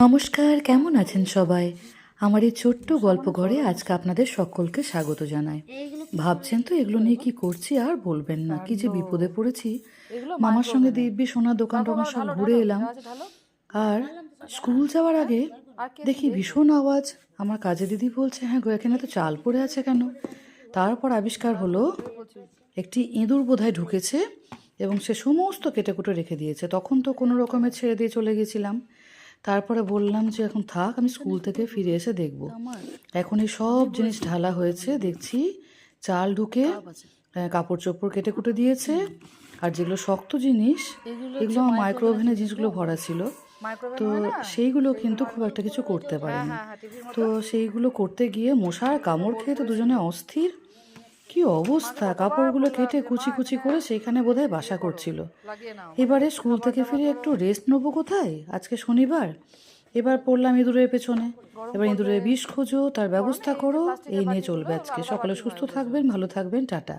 নমস্কার, কেমন আছেন সবাই? আমার এই ছোট্ট গল্প ঘরে আজকে আপনাদের সকলকে স্বাগত জানাই। ভাবছেন তো এগুলো নিয়ে কি করছি? আর বলবেন না, কি যে বিপদে পড়েছি। মামার সঙ্গে দিব্যি সোনার দোকান টোকান সব ঘুরে এলাম, আর স্কুল যাওয়ার আগে দেখি ভীষণ আওয়াজ। আমার কাজের দিদি বলছে, হ্যাঁ গো, এখানে তো চাল পড়ে আছে কেন? তারপর আবিষ্কার হলো একটি ইঁদুর বোধহয় ঢুকেছে এবং সে সমস্ত কেটেকুটে রেখে দিয়েছে। তখন তো কোনো রকমে ছেড়ে দিয়ে চলে গেছিলাম। তারপরে বললাম যে এখন থাক, আমি স্কুল থেকে ফিরে এসে দেখব। এখন এই সব জিনিস ঢালা হয়েছে, দেখছি চাল ঢুকে কাপড় চোপড় কেটে কুটে দিয়েছে। আর যেগুলো শক্ত জিনিস, এগুলো আমার মাইক্রো ওভেনে জিনিসগুলো ভরা ছিল, তো সেইগুলো কিন্তু খুব একটা কিছু করতে পারেনি। তো সেইগুলো করতে গিয়ে মশার কামড় খেয়ে তো দুজনে অস্থির। কি অবস্থা, কাপড়গুলো কেটে কুচি কুচি করে সেইখানে বোধহয় বাসা করছিল। এবারে স্কুল থেকে ফিরে একটু রেস্ট নেবো কোথায়, আজকে শনিবার। এবার পড়লাম ইঁদুরের পেছনে। এবার ইঁদুরের বিষ খোঁজো, তার ব্যবস্থা করো, এই নিয়ে চলবে আজকে। সকালে সুস্থ থাকবেন, ভালো থাকবেন, টাটা।